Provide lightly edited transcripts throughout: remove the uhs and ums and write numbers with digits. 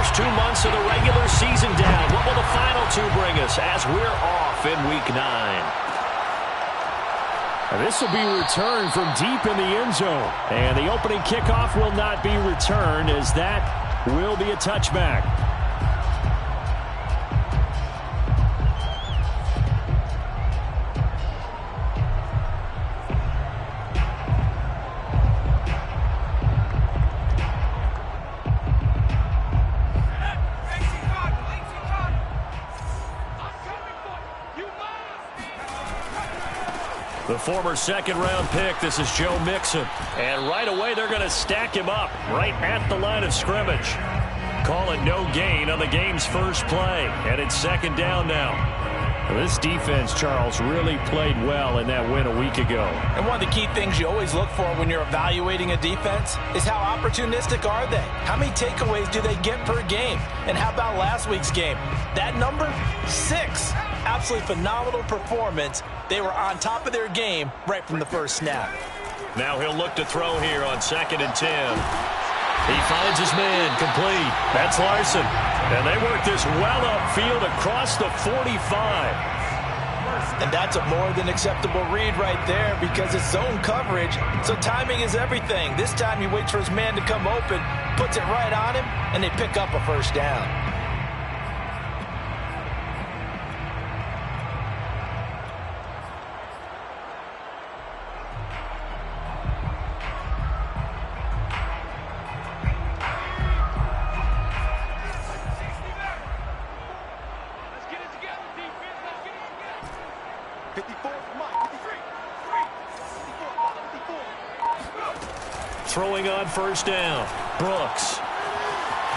first 2 months of the regular season down. What will the final 2 bring us as we're off in Week 9? This will be returned from deep in the end zone. And the opening kickoff will not be returned, as that will be a touchback. The former second-round pick, this is Joe Mixon. And right away, they're going to stack him up right at the line of scrimmage. Call it no gain on the game's first play. And it's second down now. Well, this defense, Charles, really played well in that win a week ago. And one of the key things you always look for when you're evaluating a defense is how opportunistic are they? How many takeaways do they get per game? And how about last week's game? That number, 6. Absolutely phenomenal performance. They were on top of their game right from the first snap. Now he'll look to throw here on 2nd and 10. He finds his man, complete. That's Larson. And they work this well upfield across the 45. And that's a more than acceptable read right there because it's zone coverage, so timing is everything. This time he waits for his man to come open, puts it right on him, and they pick up a first down. Throwing on first down, Brooks.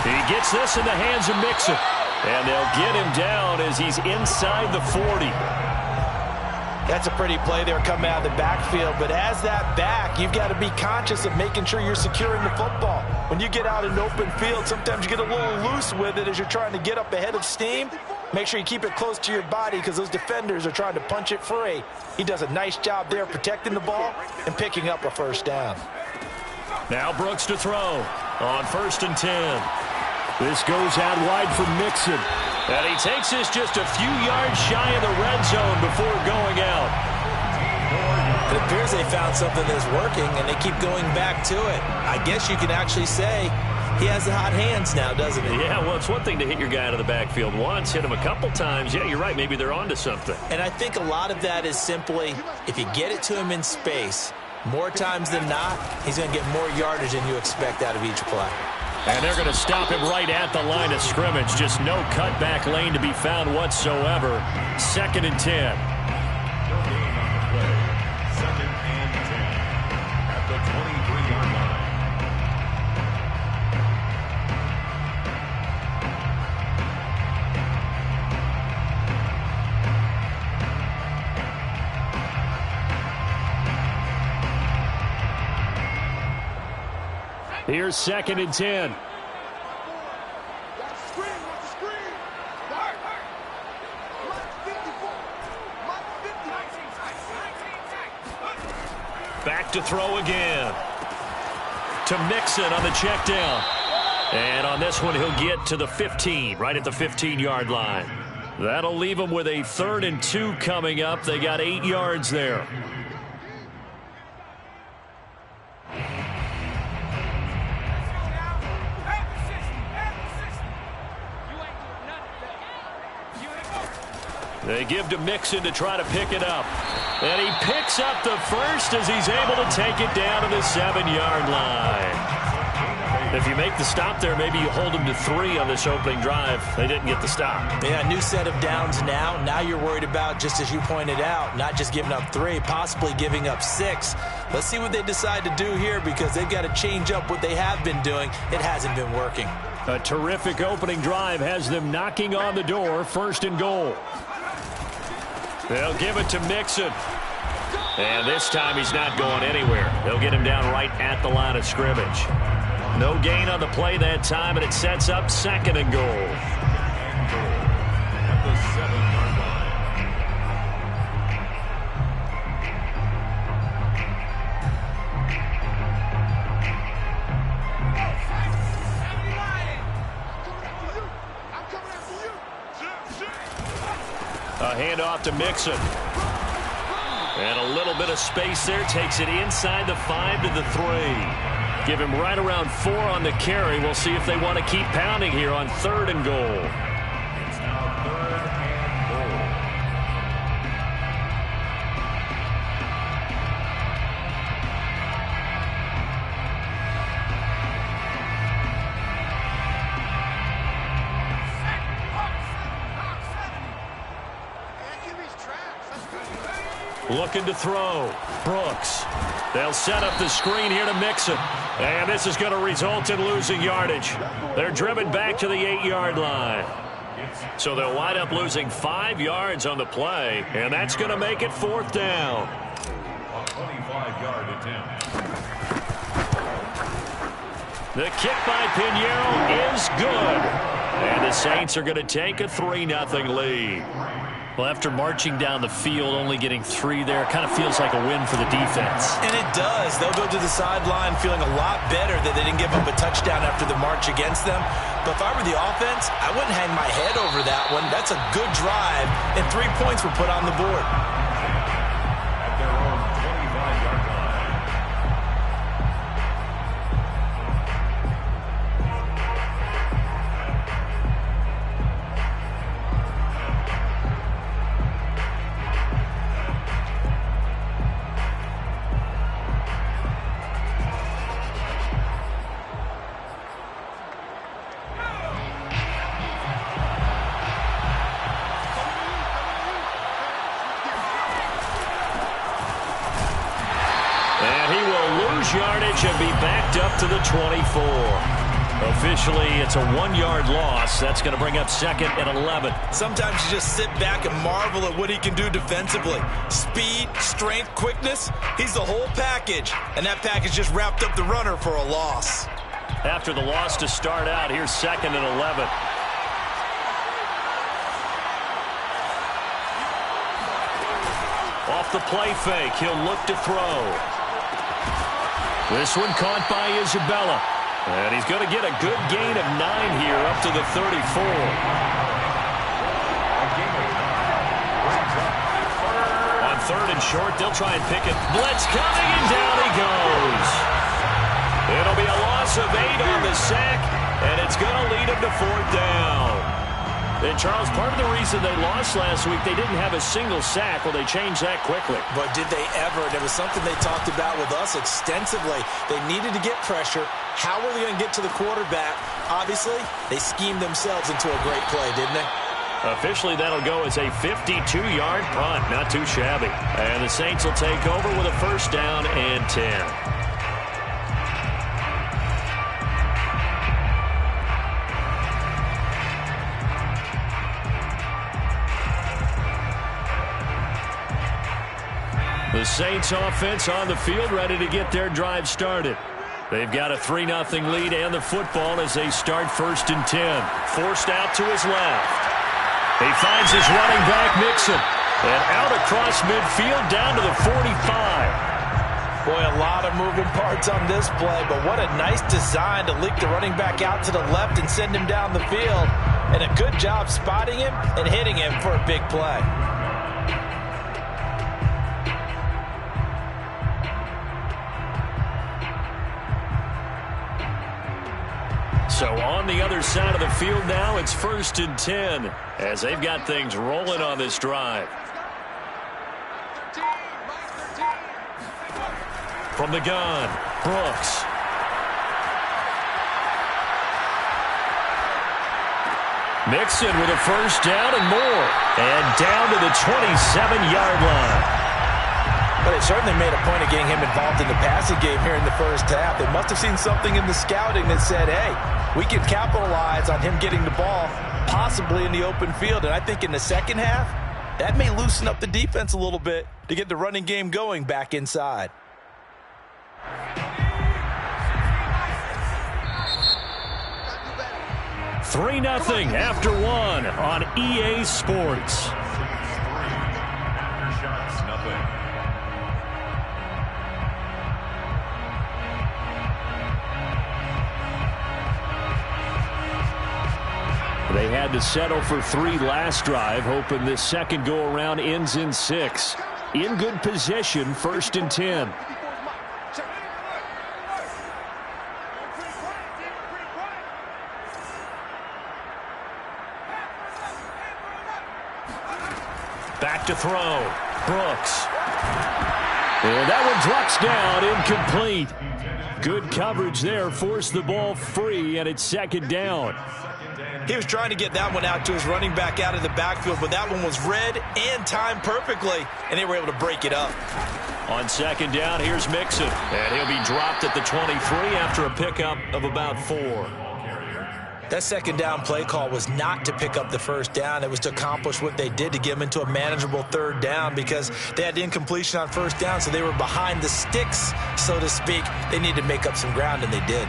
He gets this in the hands of Mixon. And they'll get him down as he's inside the 40. That's a pretty play there coming out of the backfield. But as that back, you've got to be conscious of making sure you're securing the football. When you get out in open field, sometimes you get a little loose with it as you're trying to get up ahead of steam. Make sure you keep it close to your body because those defenders are trying to punch it free. He does a nice job there protecting the ball and picking up a first down. Now Brooks to throw on 1st and 10. This goes out wide for Mixon. And he takes this just a few yards shy of the red zone before going out. It appears they found something that's working, and they keep going back to it. I guess you can actually say he has the hot hands now, doesn't he? Yeah, well, it's one thing to hit your guy out of the backfield once, hit him a couple times. Yeah, you're right. Maybe they're onto something. And I think a lot of that is simply if you get it to him in space, more times than not, he's going to get more yardage than you expect out of each play. And they're going to stop him right at the line of scrimmage. Just no cutback lane to be found whatsoever. 2nd and 10. Here's 2nd and 10. Back to throw again. To Mixon on the check down. And on this one, he'll get to the 15, right at the 15-yard line. That'll leave him with a 3rd and 2 coming up. They got 8 yards there. They give to Mixon to try to pick it up. And he picks up the first as he's able to take it down to the 7-yard line. If you make the stop there, maybe you hold them to 3 on this opening drive. They didn't get the stop. Yeah, new set of downs now. Now you're worried about, just as you pointed out, not just giving up 3, possibly giving up 6. Let's see what they decide to do here because they've got to change up what they have been doing. It hasn't been working. A terrific opening drive has them knocking on the door. 1st and goal. They'll give it to Mixon. And this time he's not going anywhere. They'll get him down right at the line of scrimmage. No gain on the play that time, and it sets up 2nd and goal. At the 7-yard line. handoff to Mixon. And a little bit of space there. Takes it inside the 5 to the 3. Give him right around 4 on the carry. We'll see if they want to keep pounding here on 3rd and goal. It's now 3rd and goal. Looking to throw. Brooks. They'll set up the screen here to Mixon. And this is going to result in losing yardage. They're driven back to the 8-yard line. So they'll wind up losing 5 yards on the play. And that's going to make it 4th down. A 25-yard attempt. The kick by Pinheiro is good. And the Saints are going to take a 3-0 lead. Well, after marching down the field, only getting 3 there, kind of feels like a win for the defense. And it does. They'll go to the sideline feeling a lot better that they didn't give up a touchdown after the march against them. But if I were the offense, I wouldn't hang my head over that one. That's a good drive, and 3 points were put on the board. At their own 25-yard line. Yardage and be backed up to the 24. Officially, it's a 1-yard loss. That's going to bring up 2nd and 11. Sometimes you just sit back and marvel at what he can do defensively. Speed, strength, quickness, he's the whole package. And that package just wrapped up the runner for a loss. After the loss to start out, here's 2nd and 11. Off the play fake, he'll look to throw. This one caught by Isabella. And he's going to get a good gain of 9 here up to the 34. On 3rd and short, they'll try and pick it. Blitz coming, and down he goes. It'll be a loss of 8 on the sack, and it's going to lead him to 4th down. And, Charles, part of the reason they lost last week, they didn't have a single sack. Well, they changed that quickly. But did they ever? It was something they talked about with us extensively. They needed to get pressure. How were they going to get to the quarterback? Obviously, they schemed themselves into a great play, didn't they? Officially, that'll go as a 52-yard punt. Not too shabby. And the Saints will take over with a 1st down and 10. The Saints offense on the field, ready to get their drive started. They've got a 3-0 lead and the football as they start 1st and 10. Forced out to his left. He finds his running back, Mixon. And out across midfield down to the 45. Boy, a lot of moving parts on this play, but what a nice design to leak the running back out to the left and send him down the field. And a good job spotting him and hitting him for a big play. So on the other side of the field now, it's 1st and 10 as they've got things rolling on this drive. From the gun, Brooks. Mixon with a 1st down and more. And down to the 27-yard line. But it certainly made a point of getting him involved in the passing game here in the 1st half. They must have seen something in the scouting that said, hey, we can capitalize on him getting the ball possibly in the open field. And I think in the 2nd half, that may loosen up the defense a little bit to get the running game going back inside. Three 3-0 after 1 on EA Sports. They had to settle for 3 last drive, hoping this second go-around ends in 6. In good position, 1st and 10. Back to throw. Brooks. And that one drops down, incomplete. Good coverage there, forced the ball free, and it's 2nd down. He was trying to get that one out to his running back out of the backfield, but that one was read and timed perfectly, and they were able to break it up. On 2nd down, here's Mixon. And he'll be dropped at the 23 after a pickup of about 4. That 2nd down play call was not to pick up the 1st down. It was to accomplish what they did to get them into a manageable 3rd down because they had incompletion on 1st down, so they were behind the sticks, so to speak. They needed to make up some ground, and they did.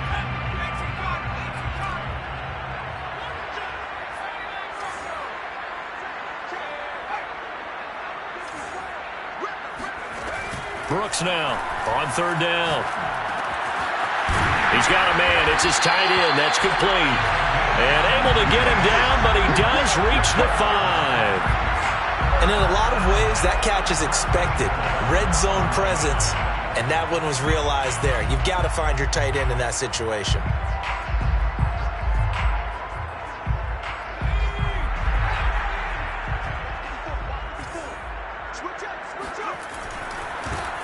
Brooks now on 3rd down. He's got a man. It's his tight end. That's complete. And able to get him down, but he does reach the 5. And in a lot of ways, that catch is expected. Red zone presence, and that one was realized there. You've got to find your tight end in that situation.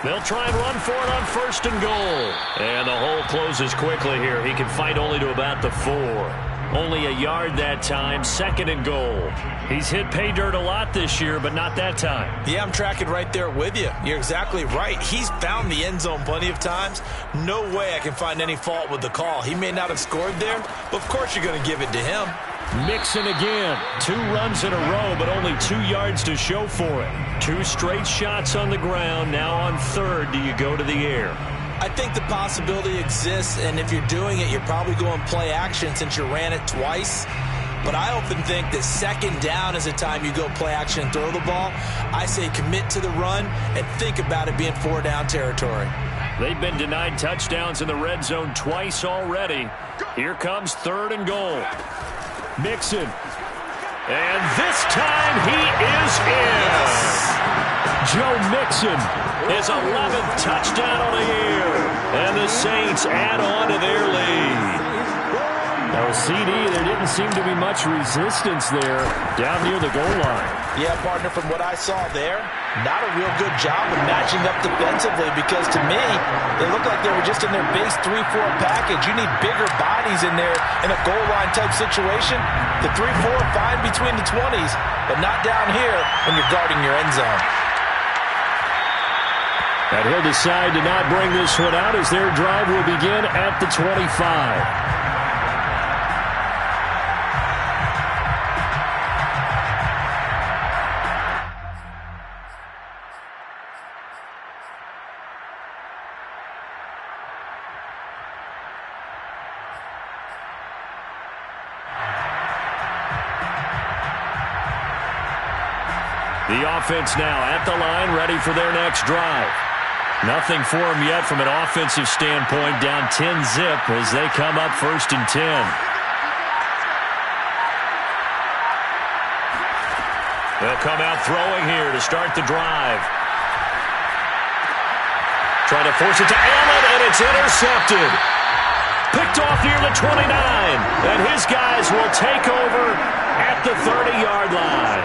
They'll try and run for it on 1st and goal. And the hole closes quickly here. He can fight only to about the 4. Only a yard that time, 2nd and goal. He's hit pay dirt a lot this year, but not that time. Yeah, I'm tracking right there with you. You're exactly right. He's found the end zone plenty of times. No way I can find any fault with the call. He may not have scored there, but of course you're going to give it to him. Mixon again. 2 runs in a row, but only 2 yards to show for it. 2 straight shots on the ground. Now on 3rd, do you go to the air? I think the possibility exists, and if you're doing it, you're probably going play action since you ran it twice. But I often think that 2nd down is the time you go play action and throw the ball. I say commit to the run and think about it being 4-down territory. They've been denied touchdowns in the red zone twice already. Here comes 3rd and goal. Mixon. And this time he is in. Joe Mixon. His 11th touchdown on the year. And the Saints add on to their lead. Now, CD, there didn't seem to be much resistance there down near the goal line. Yeah, partner, from what I saw there, not a real good job of matching up defensively because to me, they looked like they were just in their base 3-4 package. You need bigger bodies in there in a goal line type situation. The 3-4 fine between the 20s, but not down here when you're guarding your end zone. And he'll decide to not bring this one out as their drive will begin at the 25. The offense now at the line, ready for their next drive. Nothing for them yet from an offensive standpoint, down 10-zip as they come up 1st and 10. They'll come out throwing here to start the drive. Trying to force it to Allen, and it's intercepted. Picked off near the 29, and his guys will take over at the 30-yard line.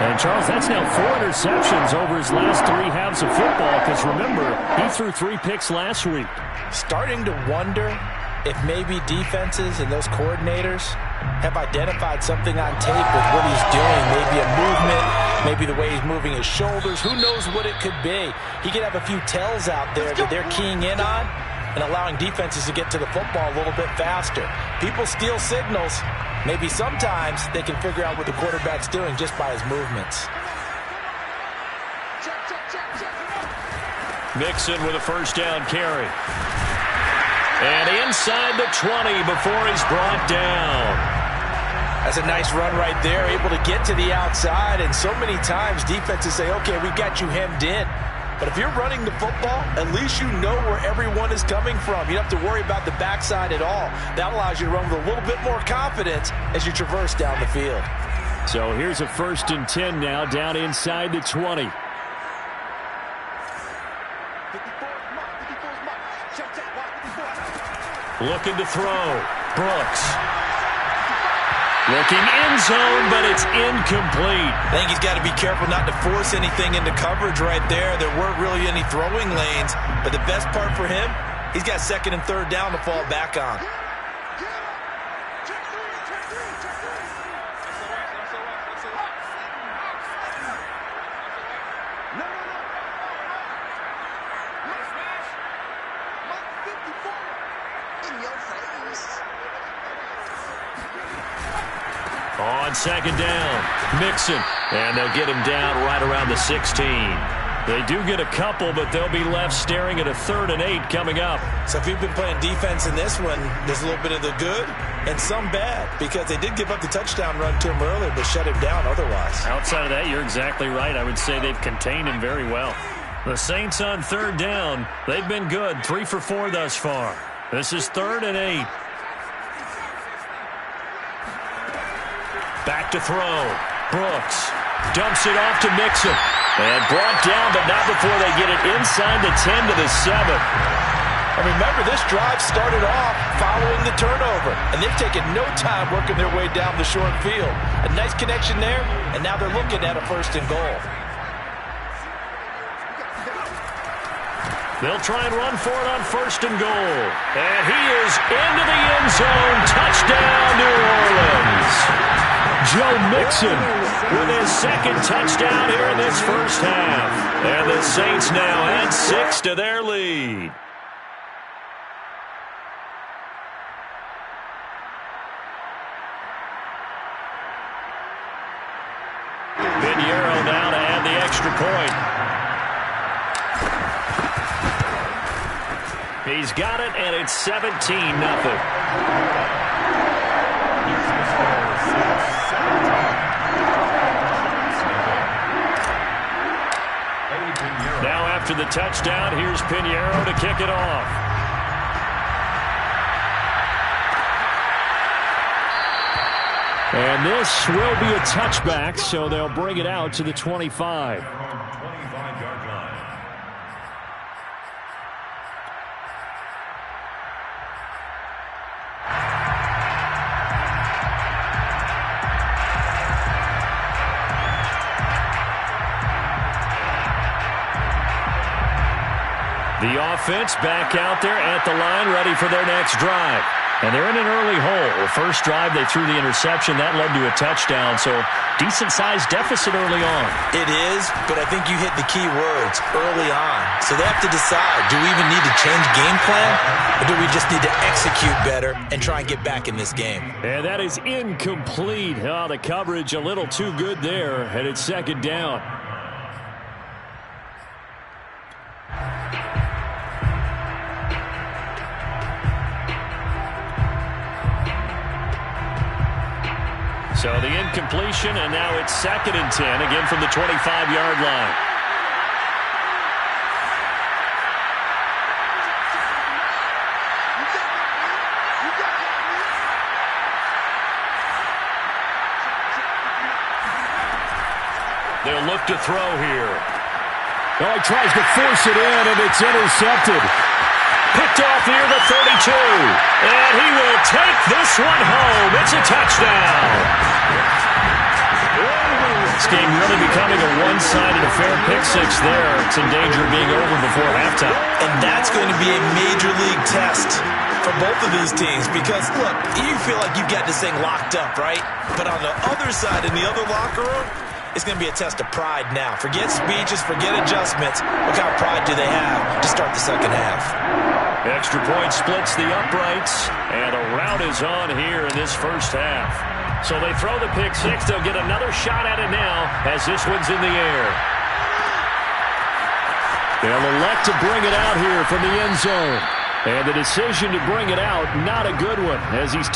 And, Charles, that's now 4 interceptions over his last 3 halves of football because, remember, he threw 3 picks last week. Starting to wonder if maybe defenses and those coordinators have identified something on tape with what he's doing. Maybe a movement, maybe the way he's moving his shoulders. Who knows what it could be? He could have a few tells out there that they're keying in on and allowing defenses to get to the football a little bit faster. People steal signals. Maybe sometimes they can figure out what the quarterback's doing just by his movements. Mixon with a 1st down carry. And inside the 20 before he's brought down. That's a nice run right there, able to get to the outside. And so many times defenses say, okay, we've got you hemmed in. But if you're running the football, at least you know where everyone is coming from. You don't have to worry about the backside at all. That allows you to run with a little bit more confidence as you traverse down the field. So here's a 1st and 10 now, down inside the 20. Looking to throw. Brooks. Looking end zone, but it's incomplete. I think he's got to be careful not to force anything into coverage right there. There weren't really any throwing lanes, but the best part for him, he's got 2nd and 3rd down to fall back on. On 2nd down, Mixon. And they'll get him down right around the 16. They do get a couple, but they'll be left staring at a 3rd and 8 coming up. So if you've been playing defense in this one, there's a little bit of the good and some bad, because they did give up the touchdown run to him earlier, but shut him down otherwise. Outside of that, you're exactly right. I would say they've contained him very well. The Saints on 3rd down, they've been good, 3 for 4 thus far. This is 3rd and 8. Back to throw. Brooks dumps it off to Mixon. And brought down, but not before they get it inside the 10 to the 7. And remember, this drive started off following the turnover, and they've taken no time working their way down the short field. A nice connection there, and now they're looking at a 1st and goal. They'll try and run for it on 1st and goal. And he is into the end zone. Touchdown, New Orleans. Joe Mixon with his 2nd touchdown here in this 1st half. And the Saints now add 6 to their lead. Pinheiro now to add the extra point. He's got it, and it's 17-0. Now after the touchdown, here's Pinheiro to kick it off. And this will be a touchback, so they'll bring it out to the 25. The offense back out there at the line, ready for their next drive. And they're in an early hole. First drive, they threw the interception. That led to a touchdown, so decent-sized deficit early on. It is, but I think you hit the key words, early on. So they have to decide, do we even need to change game plan, or do we just need to execute better and try and get back in this game? And that is incomplete. Oh, the coverage a little too good there, and it's 2nd down. So the incompletion, and now it's 2nd and 10, again from the 25-yard line. They'll look to throw here. Oh, he tries to force it in, and it's intercepted. Picked off near the 32. And he will take this one home. It's a touchdown. This game really becoming a one-sided affair. Pick 6 there. It's in danger of being over before halftime. And that's going to be a major league test for both of these teams because, look, you feel like you've got this thing locked up, right? But on the other side, in the other locker room, it's going to be a test of pride now. Forget speeches, forget adjustments. What kind of pride do they have to start the second half? Extra point splits the uprights, and a rout is on here in this first half. So they throw the pick 6. They'll get another shot at it now as this one's in the air. They'll elect to bring it out here from the end zone. And the decision to bring it out, not a good one, as he's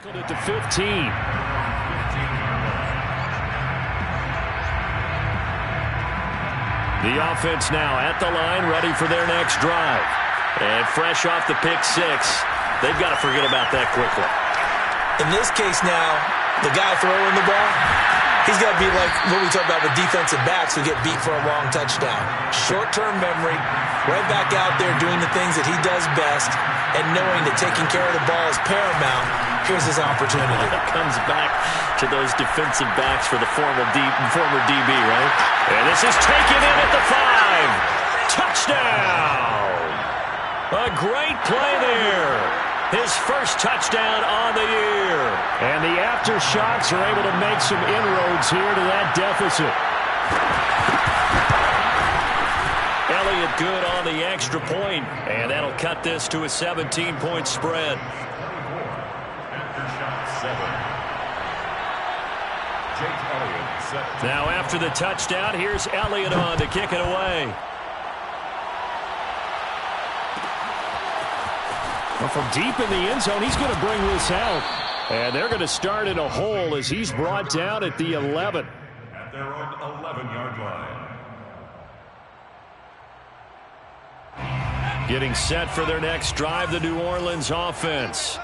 Tackled at the 15. The offense now at the line, ready for their next drive. And fresh off the pick six, they've got to forget about that quickly. In this case now, the guy throwing the ball, he's got to be like what we talk about with defensive backs who get beat for a long touchdown. Short-term memory, right back out there doing the things that he does best, and knowing that taking care of the ball is paramount. Here's his opportunity. It comes back to those defensive backs for the former DB, right? And this is taken in at the 5. Touchdown! A great play there. His first touchdown on the year. And the aftershocks are able to make some inroads here to that deficit. Elliott good on the extra point, and that'll cut this to a 17-point spread. Now after the touchdown, here's Elliott on to kick it away. Well, from deep in the end zone, he's going to bring this out. And they're going to start in a hole as he's brought down at the 11. At their own 11-yard line. Getting set for their next drive, the New Orleans offense.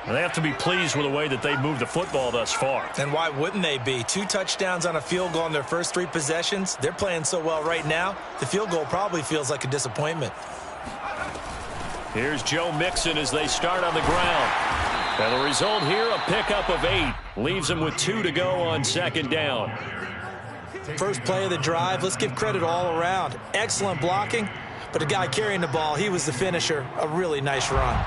And they have to be pleased with the way that they've moved the football thus far. And why wouldn't they be? 2 touchdowns on a field goal in their first 3 possessions. They're playing so well right now, the field goal probably feels like a disappointment. Here's Joe Mixon as they start on the ground. And the result here, a pickup of 8. Leaves them with 2 to go on second down. First play of the drive, let's give credit all around. Excellent blocking, but the guy carrying the ball, he was the finisher. A really nice run.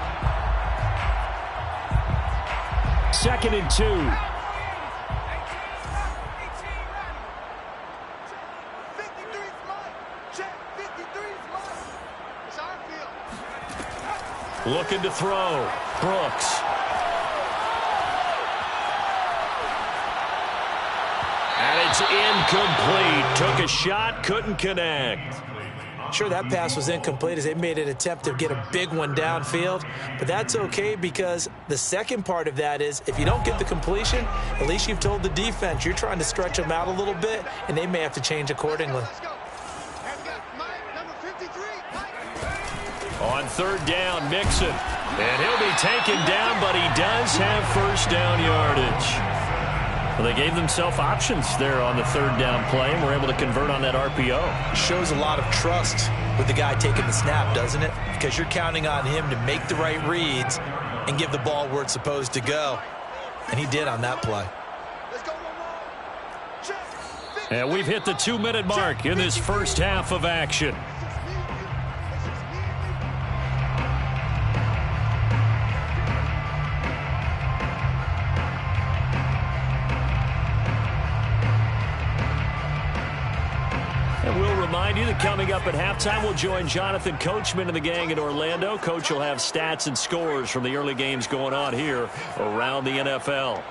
2nd and 2. Looking to throw. Brooks. And it's incomplete. Took a shot, couldn't connect. Sure, that pass was incomplete as they made an attempt to get a big one downfield, but that's okay because the second part of that is if you don't get the completion, at least you've told the defense you're trying to stretch them out a little bit, and they may have to change accordingly. On 3rd down, Mixon. And he'll be taken down, but he does have first down yardage. Well, they gave themselves options there on the 3rd down play, and were able to convert on that RPO. Shows a lot of trust with the guy taking the snap, doesn't it? Because you're counting on him to make the right reads and give the ball where it's supposed to go. And he did on that play. And we've hit the 2-minute mark in this first half of action. Remind you that coming up at halftime, we'll join Jonathan Coachman and the gang in Orlando. Coach will have stats and scores from the early games going on here around the NFL.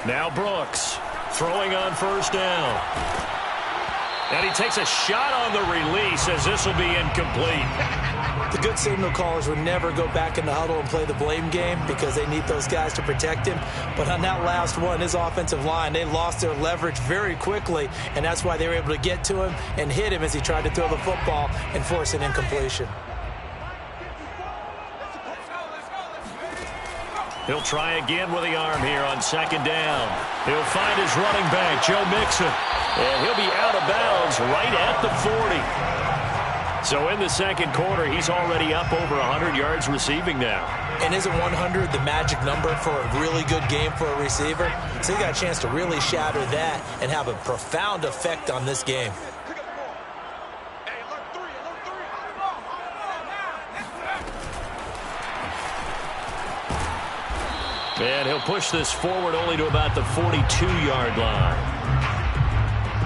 Now Brooks throwing on first down. And he takes a shot on the release as this will be incomplete. The good signal callers would never go back in the huddle and play the blame game because they need those guys to protect him. But on that last one, his offensive line, they lost their leverage very quickly, and that's why they were able to get to him and hit him as he tried to throw the football and force an incompletion. He'll try again with the arm here on 2nd down. He'll find his running back, Joe Mixon. And he'll be out of bounds right at the 40. So in the second quarter, he's already up over 100 yards receiving now. And isn't 100 the magic number for a really good game for a receiver? So he got a chance to really shatter that and have a profound effect on this game. And he'll push this forward only to about the 42-yard line.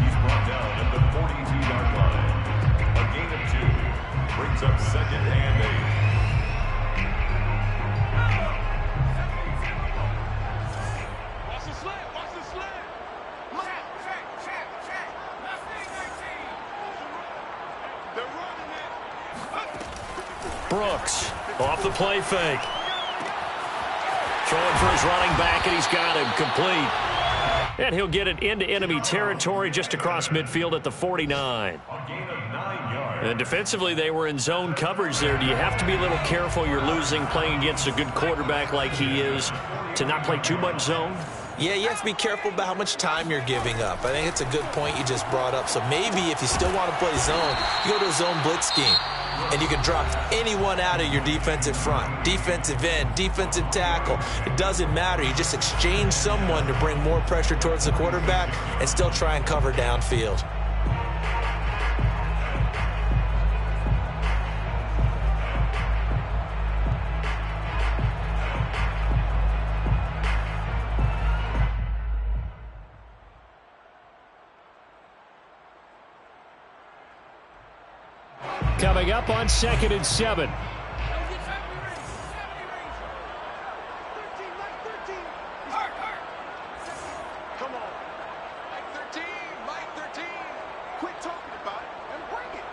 He's brought down at the 42-yard line. A gain of 2 brings up 2nd and 8. Watch the slant. Watch the slant. Brooks off the play fake. Throwing for his running back, and he's got him complete. And he'll get it into enemy territory just across midfield at the 49. A gain of 9 yards. And defensively, they were in zone coverage there. Do you have to be a little careful? You're losing playing against a good quarterback like he is to not play too much zone? Yeah, you have to be careful about how much time you're giving up. I think it's a good point you just brought up. So maybe if you still want to play zone, you go to a zone blitz scheme. And you can drop anyone out of your defensive front, defensive end, defensive tackle. It doesn't matter. You just exchange someone to bring more pressure towards the quarterback and still try and cover downfield. Coming up on 2nd and 7. Come on. Mike 13, Mike 13. Quit talking about it and bring it.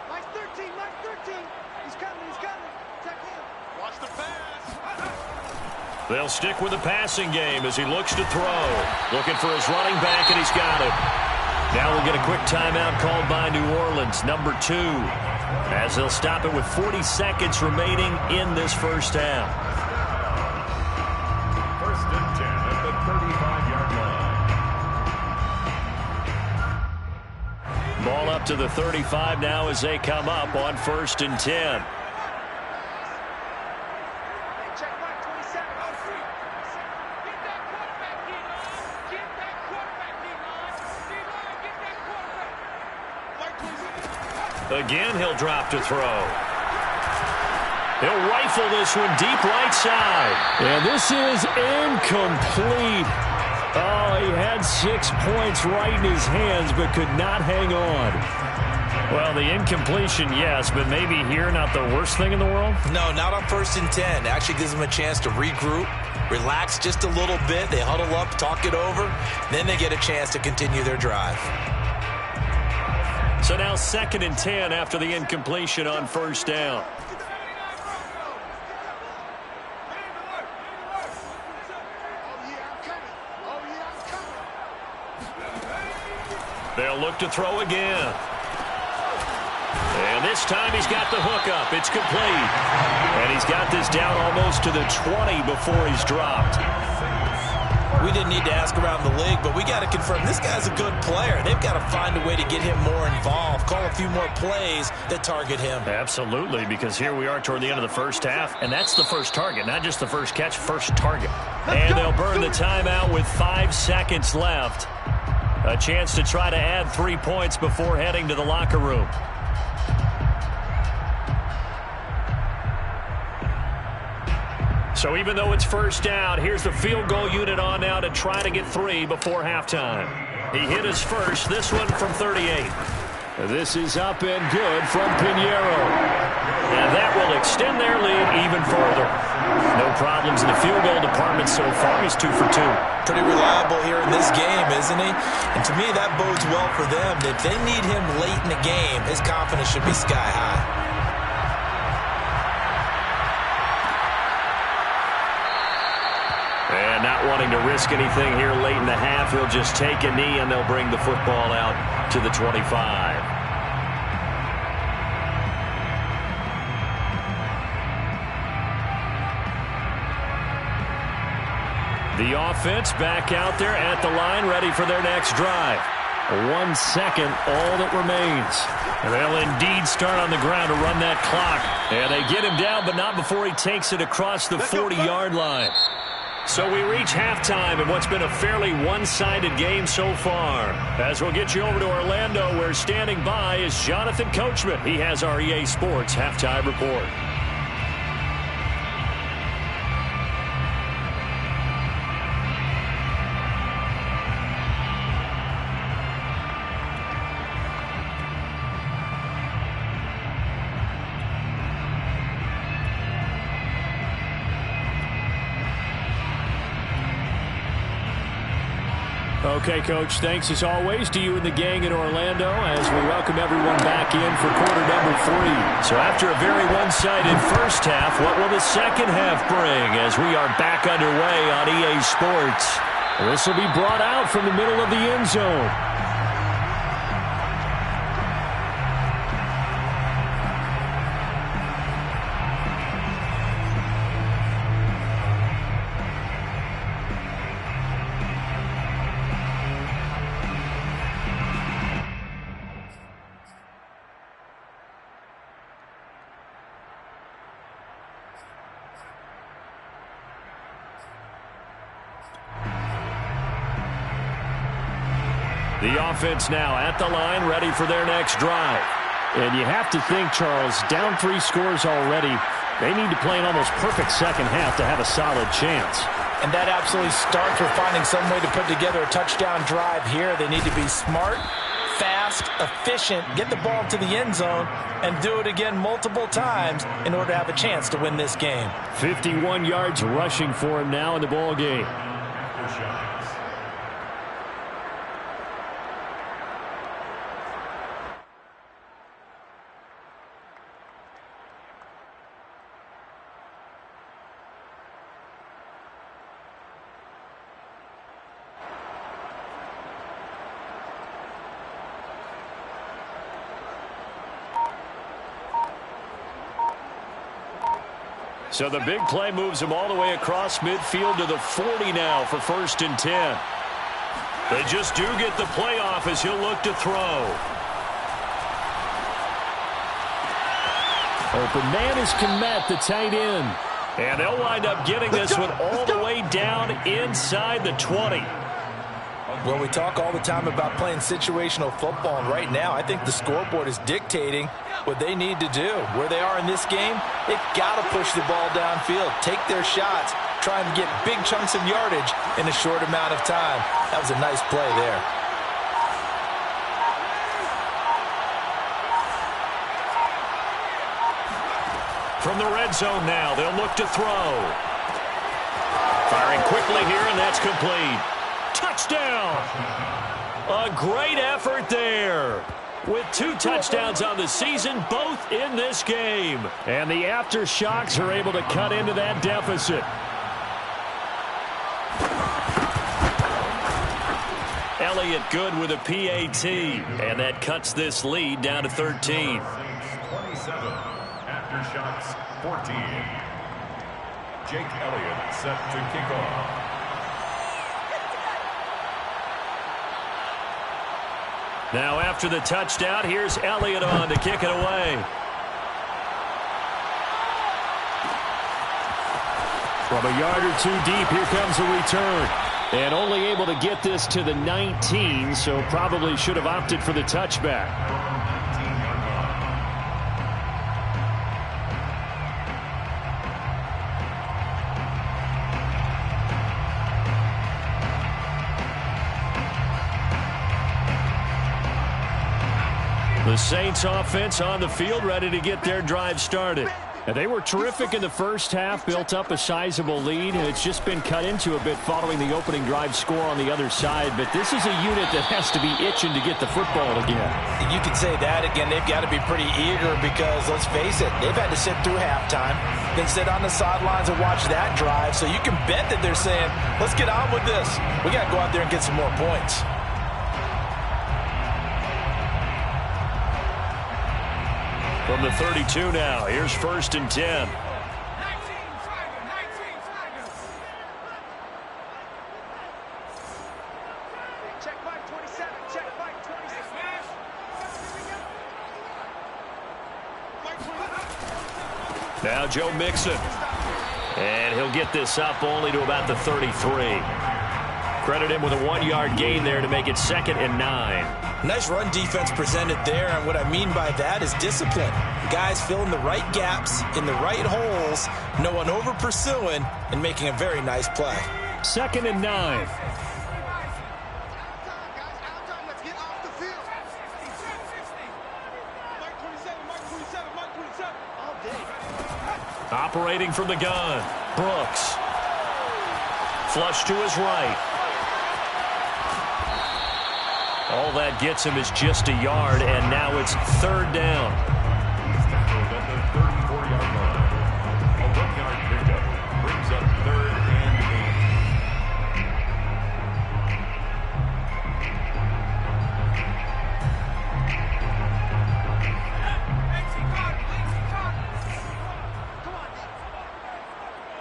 Mike 13, Mike 13. He's coming, he's coming. Check him. Watch the pass. They'll stick with the passing game as he looks to throw. Looking for his running back, and he's got him. Now we'll get a quick timeout called by New Orleans, number 2, as they'll stop it with 40 seconds remaining in this first half. 1st and 10 at the 35-yard line. Ball up to the 35 now as they come up on 1st and 10. Check Mike 27. Get that quarterback, D-line. Get that quarterback, D-line. D-line, get that quarterback. Mike 27. Again, he'll drop to throw. He'll rifle this one deep right side. And this is incomplete. Oh, he had 6 points right in his hands, but could not hang on. Well, the incompletion, yes, but maybe here not the worst thing in the world? No, not on 1st and 10. Actually gives them a chance to regroup, relax just a little bit. They huddle up, talk it over. Then they get a chance to continue their drive. So now 2nd and 10 after the incompletion on 1st down. They'll look to throw again. And this time he's got the hook up. It's complete. And he's got this down almost to the 20 before he's dropped. We didn't need to ask around the league, but we got to confirm this guy's a good player. They've got to find a way to get him more involved, call a few more plays that target him. Absolutely, because here we are toward the end of the first half, and that's the first target, not just the first catch, first target. And they'll burn the timeout with 5 seconds left. A chance to try to add 3 points before heading to the locker room. So even though it's 1st down, here's the field goal unit on now to try to get 3 before halftime. He hit his first, this one from 38. This is up and good from Pinheiro. And that will extend their lead even further. No problems in the field goal department so far. He's 2 for 2. Pretty reliable here in this game, isn't he? And to me, that bodes well for them. If they need him late in the game, his confidence should be sky high. And not wanting to risk anything here late in the half, he'll just take a knee and they'll bring the football out to the 25. The offense back out there at the line, ready for their next drive. 1 second, all that remains. And they'll indeed start on the ground to run that clock. And they get him down, but not before he takes it across the 40-yard line. So we reach halftime in what's been a fairly one-sided game so far. As we'll get you over to Orlando, where standing by is Jonathan Coachman. He has our EA Sports halftime report. Okay, Coach, thanks as always to you and the gang in Orlando as we welcome everyone back in for quarter number 3. So after a very one-sided first half, what will the second half bring as we are back underway on EA Sports? This will be brought out from the middle of the end zone. The offense now at the line, ready for their next drive. And you have to think, Charles, down 3 scores already. They need to play an almost perfect second half to have a solid chance. And that absolutely starts with finding some way to put together a touchdown drive here. They need to be smart, fast, efficient, get the ball to the end zone, and do it again multiple times in order to have a chance to win this game. 51 yards rushing for him now in the ball game. So the big play moves him all the way across midfield to the 40 now for 1st and 10. They just do get the play off as he'll look to throw. Open man is Kmet, the tight end. And they'll wind up getting this one all the way down inside the 20. Well, we talk all the time about playing situational football, and right now I think the scoreboard is dictating what they need to do. Where they are in this game, they've got to push the ball downfield, take their shots, try and get big chunks of yardage in a short amount of time. That was a nice play there. From the red zone now, they'll look to throw. Firing quickly here, and that's complete. Touchdown! A great effort there. With 2 touchdowns on the season, both in this game. And the aftershocks are able to cut into that deficit. Elliott good with a PAT. And that cuts this lead down to 13. 27. Aftershocks 14. Jake Elliott set to kick off. Now after the touchdown, here's Elliott on to kick it away. From a yard or 2 deep, here comes a return. And only able to get this to the 19, so probably should have opted for the touchback. The Saints offense on the field, ready to get their drive started. And they were terrific in the first half, built up a sizable lead, and it's just been cut into a bit following the opening drive score on the other side. But this is a unit that has to be itching to get the football again. You could say that again. They've got to be pretty eager because, let's face it, they've had to sit through halftime, then sit on the sidelines and watch that drive. So you can bet that they're saying, let's get on with this. We got to go out there and get some more points. From the 32 now, here's 1st and 10. Check 527, check 526. Now Joe Mixon. And he'll get this up only to about the 33. Credit him with a 1-yard gain there to make it 2nd and 9. Nice run defense presented there, and what I mean by that is discipline. Guys filling the right gaps in the right holes, no one over pursuing, and making a very nice play. 2nd and 9. Operating from the gun, Brooks. Flush to his right. All that gets him is just a yard, and now it's third down. He's tackled at the 34-yard line. A 1-yard pickup brings up third and 8.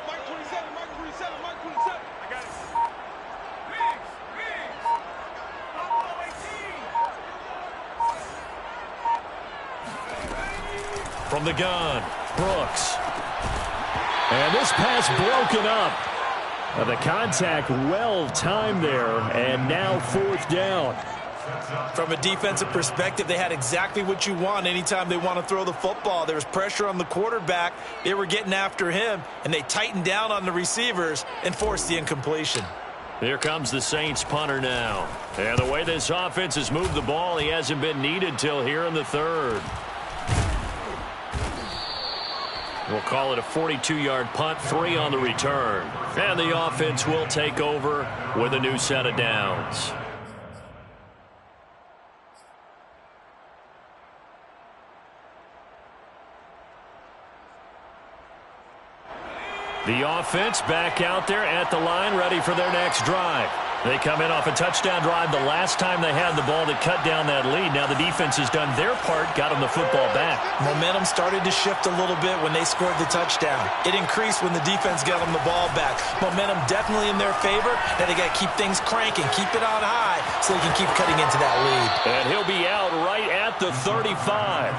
Mike 27, Mike 27, Mike 27. I got it. From the gun, Brooks. And this pass broken up. The contact well timed there, and now fourth down. From a defensive perspective, they had exactly what you want anytime they want to throw the football. There was pressure on the quarterback. They were getting after him, and they tightened down on the receivers and forced the incompletion. Here comes the Saints punter now. And the way this offense has moved the ball, he hasn't been needed till here in the third. We'll call it a 42-yard punt, 3 on the return. And the offense will take over with a new set of downs. The offense back out there at the line, ready for their next drive. They come in off a touchdown drive the last time they had the ball that cut down that lead. Now the defense has done their part, got them the football back. Momentum started to shift a little bit when they scored the touchdown. It increased when the defense got them the ball back. Momentum definitely in their favor. Now they got to keep things cranking, keep it on high so they can keep cutting into that lead. And he'll be out right at the 35.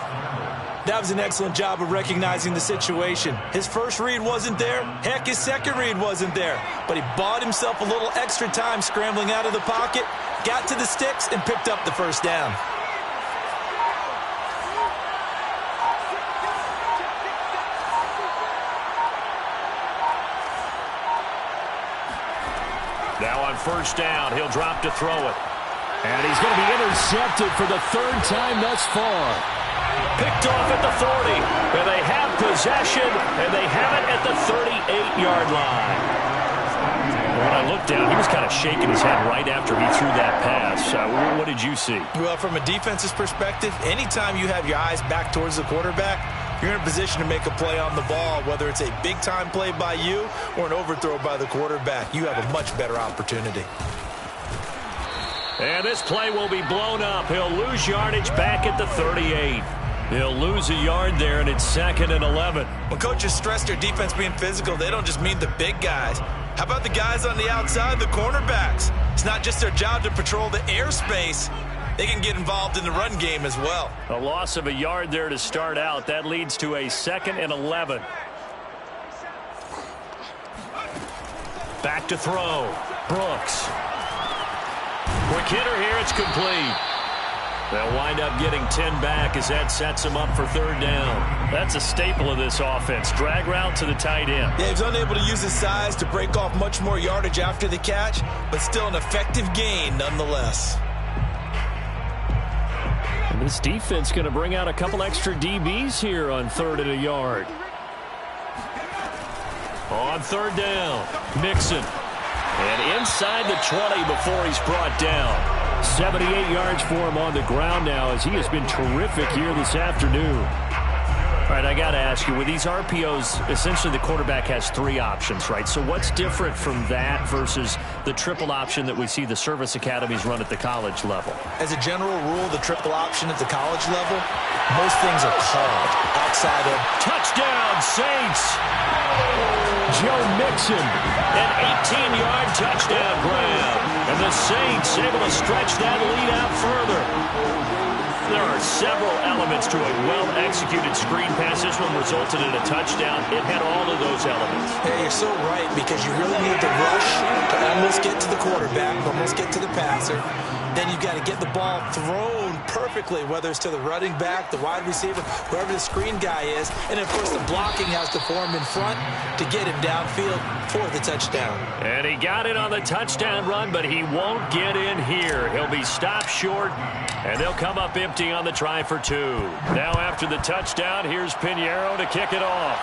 That was an excellent job of recognizing the situation. His first read wasn't there. Heck, his second read wasn't there. But he bought himself a little extra time scrambling out of the pocket, got to the sticks, and picked up the first down. Now on first down, he'll drop to throw it. And he's going to be intercepted for the third time thus far. Picked off at the 40, and they have possession, and they have it at the 38-yard line. When I looked down, he was kind of shaking his head right after he threw that pass. What did you see? Well, from a defense's perspective, anytime you have your eyes back towards the quarterback, you're in a position to make a play on the ball, whether it's a big-time play by you or an overthrow by the quarterback. You have a much better opportunity. And this play will be blown up. He'll lose yardage back at the 38. He'll lose a yard there, and it's 2nd and 11. When coaches stress their defense being physical, they don't just mean the big guys. How about the guys on the outside, the cornerbacks? It's not just their job to patrol the airspace. They can get involved in the run game as well. A loss of a yard there to start out. That leads to a 2nd and 11. Back to throw. Brooks. Quick hitter here. It's complete. They'll wind up getting 10 back as that sets them up for third down. That's a staple of this offense. Drag route to the tight end. Yeah, he's unable to use his size to break off much more yardage after the catch, but still an effective gain nonetheless. And this defense going to bring out a couple extra DBs here on 3rd and a yard. On 3rd down, Mixon. And inside the 20 before he's brought down. 78 yards for him on the ground now as he has been terrific here this afternoon. All right, I got to ask you, with these RPOs, essentially the quarterback has 3 options, right? So what's different from that versus the triple option that we see the service academies run at the college level? As a general rule, the triple option at the college level, most things are called outside of touchdown, Saints. Joe Mixon, an 18-yard touchdown grab. And the Saints able to stretch that lead out further. There are several elements to a well-executed screen pass. This one resulted in a touchdown. It had all of those elements. Yeah, you're so right, because you really need to rush to almost get to the quarterback, almost get to the passer. Then you've got to get the ball thrown perfectly, whether it's to the running back, the wide receiver, whoever the screen guy is. And, of course, the blocking has to form in front to get him downfield for the touchdown. And he got it on the touchdown run, but he won't get in here. He'll be stopped short, and they'll come up empty on the try for 2. Now after the touchdown, here's Pinheiro to kick it off.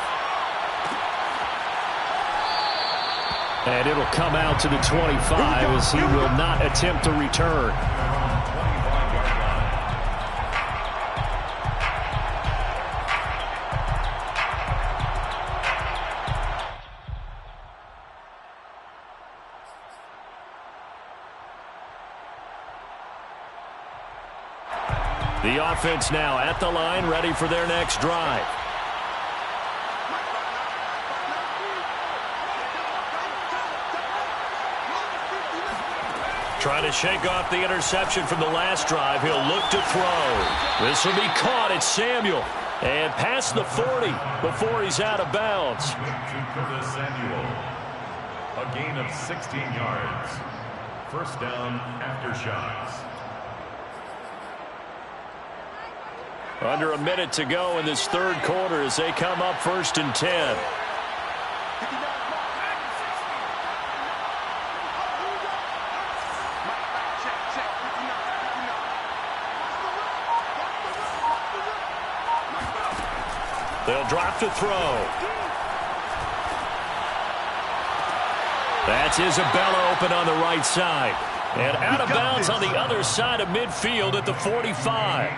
And it'll come out to the 25 as he will not attempt to return. The offense now at the line, ready for their next drive. Trying to shake off the interception from the last drive. He'll look to throw. This will be caught. It's Samuel. And past the 40 before he's out of bounds. Curtis Samuel. A gain of 16 yards. First down after shots. Under a minute to go in this third quarter as they come up 1st and 10. They'll drop to throw. That's Isabella open on the right side. And out of bounds on the other side of midfield at the 45.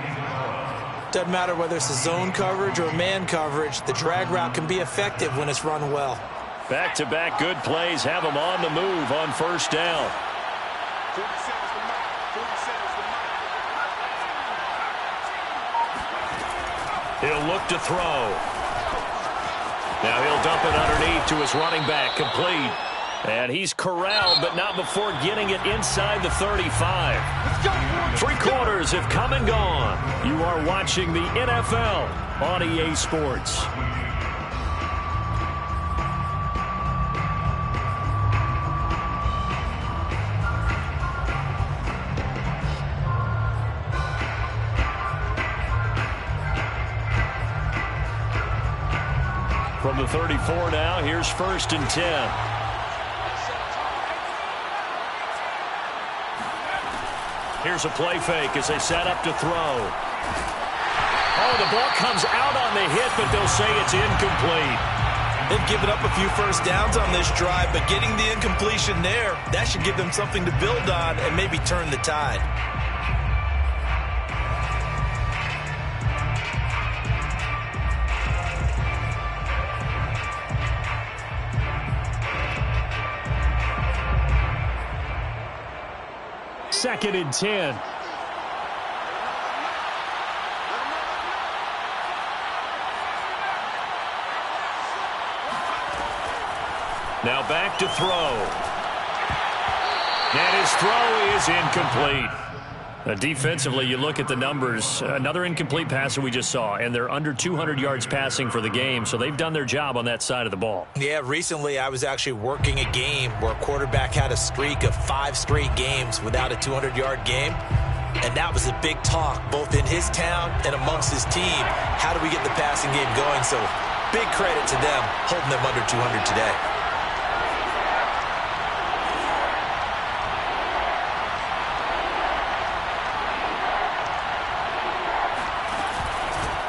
Doesn't matter whether it's a zone coverage or man coverage. The drag route can be effective when it's run well. Back-to-back good plays have them on the move on first down. He'll look to throw. Now he'll dump it underneath to his running back, complete. And he's corralled, but not before getting it inside the 35. 3 quarters have come and gone. You are watching the NFL on EA Sports. From the 34 now, here's 1st and 10. Here's a play fake as they set up to throw. Oh, the ball comes out on the hit, but they'll say it's incomplete. They've given up a few first downs on this drive, but getting the incompletion there, that should give them something to build on and maybe turn the tide. Second and 10. Now back to throw. And his throw is incomplete. Defensively, you look at the numbers. Another incomplete passer we just saw, and they're under 200 yards passing for the game, so they've done their job on that side of the ball. Yeah, recently I was actually working a game where a quarterback had a streak of 5 straight games without a 200-yard game, and that was a big talk both in his town and amongst his team. How do we get the passing game going? So big credit to them holding them under 200 today.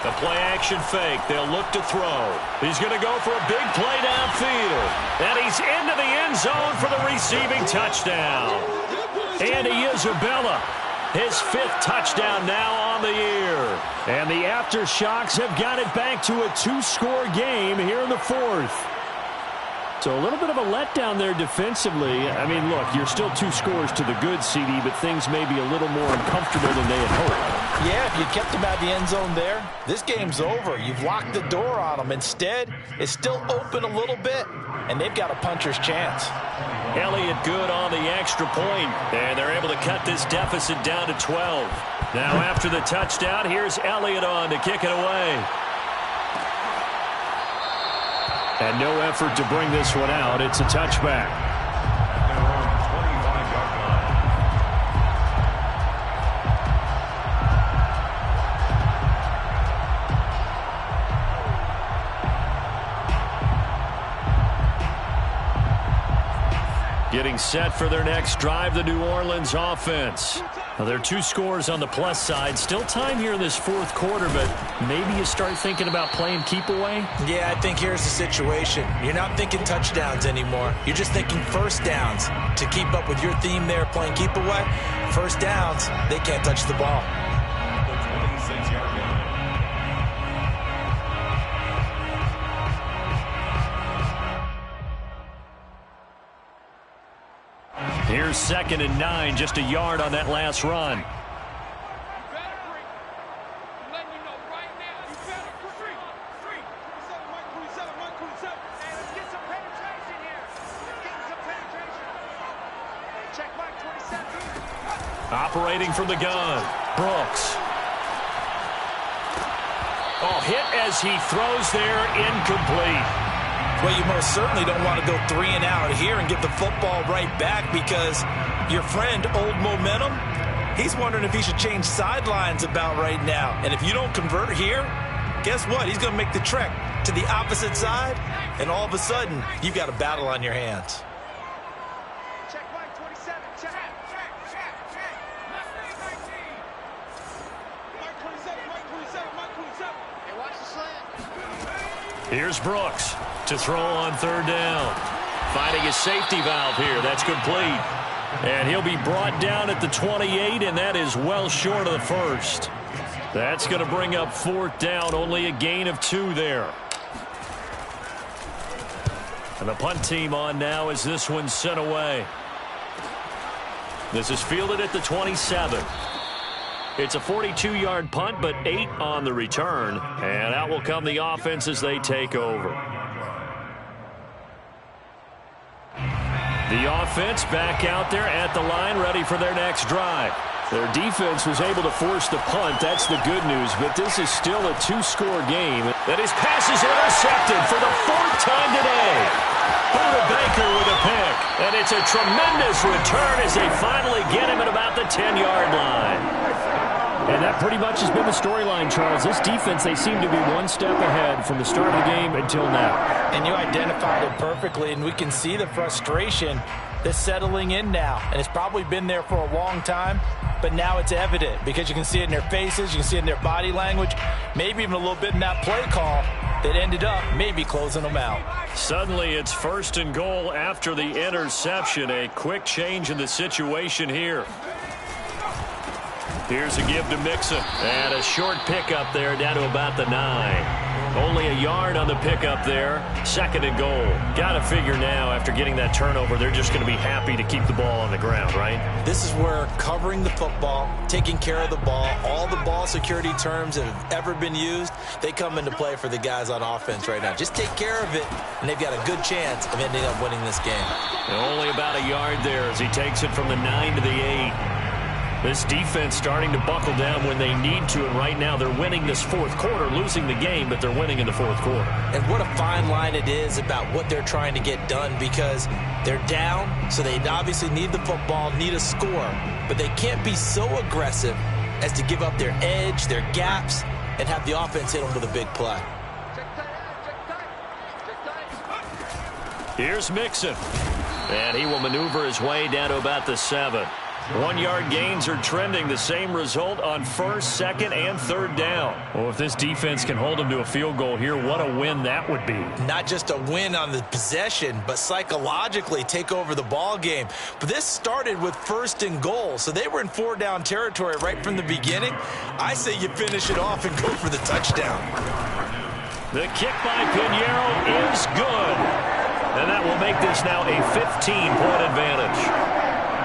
The play-action fake. They'll look to throw. He's going to go for a big play downfield. And he's into the end zone for the receiving touchdown. Andy Isabella, his 5th touchdown now on the year. And the Aftershocks have got it back to a 2-score game here in the 4th. So a little bit of a letdown there defensively. I mean, look, you're still 2 scores to the good, CD, but things may be a little more uncomfortable than they had hoped. Yeah, if you kept them out of the end zone there, this game's over. You've locked the door on them. Instead, it's still open a little bit, and they've got a puncher's chance. Elliott good on the extra point, and they're able to cut this deficit down to 12. Now after the touchdown, here's Elliott on to kick it away. And no effort to bring this one out. It's a touchback. Getting set for their next drive, the New Orleans offense. Now, there are 2 scores on the plus side. Still time here in this 4th quarter, but maybe you start thinking about playing keep away? Yeah, I think here's the situation. You're not thinking touchdowns anymore. You're just thinking first downs. To keep up with your theme there, playing keep away, first downs, they can't touch the ball. Here's 2nd and 9, just a yard on that last run. Operating from the gun, Brooks. Oh, hit as he throws there, incomplete. Well, you most certainly don't want to go 3 and out here and give the football right back, because your friend, Old Momentum, he's wondering if he should change sidelines about right now. And if you don't convert here, guess what? He's going to make the trek to the opposite side, and all of a sudden, you've got a battle on your hands. Check Mike 27. Check. Mike 27. Mike 27. Mike 27. Hey, watch the slant. Here's Brooks to throw on third down. Finding his safety valve here. That's complete. And he'll be brought down at the 28, and that is well short of the first. That's going to bring up fourth down. Only a gain of 2 there. And the punt team on now as this one's sent away. This is fielded at the 27. It's a 42-yard punt, but 8 on the return. And out will come the offense as they take over. The offense back out there at the line, ready for their next drive. Their defense was able to force the punt. That's the good news, but this is still a 2-score game. And his pass is intercepted for the 4th time today. Buda Baker with a pick. And it's a tremendous return as they finally get him at about the 10-yard line. And that pretty much has been the storyline, Charles. This defense, they seem to be one step ahead from the start of the game until now. And you identified it perfectly, and we can see the frustration that's settling in now. And it's probably been there for a long time, but now it's evident because you can see it in their faces, you can see it in their body language, maybe even a little bit in that play call that ended up maybe closing them out. Suddenly it's 1st and goal after the interception. A quick change in the situation here. Here's a give to Mixon. And a short pickup there down to about the 9. Only a yard on the pickup there. 2nd and goal. Got to figure now, after getting that turnover, they're just going to be happy to keep the ball on the ground, right? This is where covering the football, taking care of the ball, all the ball security terms that have ever been used, they come into play for the guys on offense right now. Just take care of it, and they've got a good chance of ending up winning this game. And only about a yard there as he takes it from the 9 to the 8. This defense starting to buckle down when they need to, and right now they're winning this 4th quarter, losing the game, but they're winning in the 4th quarter. And what a fine line it is about what they're trying to get done, because they're down, so they obviously need the football, need a score, but they can't be so aggressive as to give up their edge, their gaps, and have the offense hit them with a big play. Here's Mixon, and he will maneuver his way down to about the 7. 1-yard gains are trending. The same result on 1st, 2nd, and 3rd down. Well, if this defense can hold them to a field goal here, what a win that would be. Not just a win on the possession, but psychologically take over the ball game. But this started with 1st and goal, so they were in 4-down territory right from the beginning. I say you finish it off and go for the touchdown. The kick by Pinheiro is good. And that will make this now a 15-point advantage.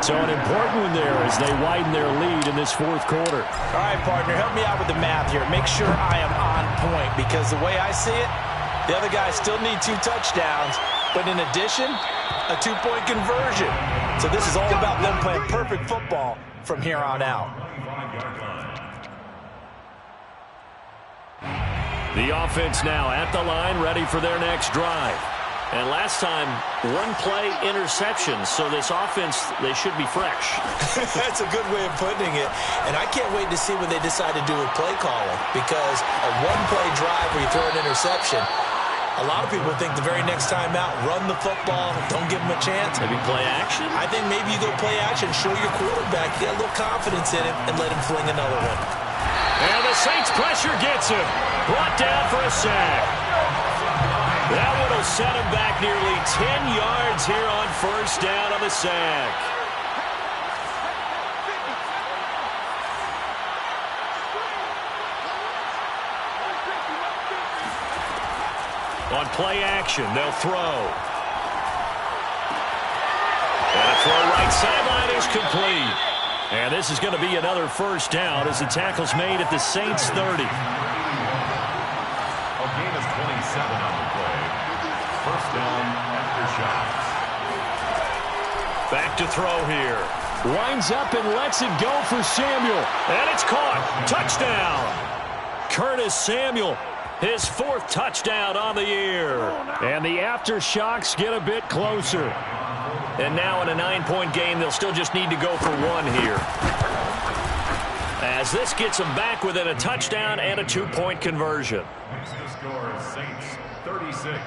So an important one there as they widen their lead in this 4th quarter. All right, partner, help me out with the math here. Make sure I am on point, because the way I see it, the other guys still need 2 touchdowns, but in addition, a 2-point conversion. So this is all about them playing perfect football from here on out. The offense now at the line, ready for their next drive. And last time, 1-play interception. So this offense, they should be fresh. That's a good way of putting it. And I can't wait to see what they decide to do with play calling, because a 1-play drive where you throw an interception, a lot of people think the very next time out, run the football, don't give them a chance. Maybe play action? I think maybe you go play action, show your quarterback, get a little confidence in him, and let him fling another one. And the Saints pressure gets him. Brought down for a sack. That one will set him back nearly 10 yards here on 1st down on the sack. On play action, they'll throw. And a throw right sideline is complete. And this is going to be another 1st down as the tackle's made at the Saints 30. A gain of 27 on the play. 1st down after shots. Back to throw here. Winds up and lets it go for Samuel. And it's caught. Touchdown. Curtis Samuel, his 4th touchdown on the year. And the aftershocks get a bit closer. And now in a 9-point game, they'll still just need to go for 1 here. As this gets them back within a touchdown and a 2-point conversion. The score, Saints 36,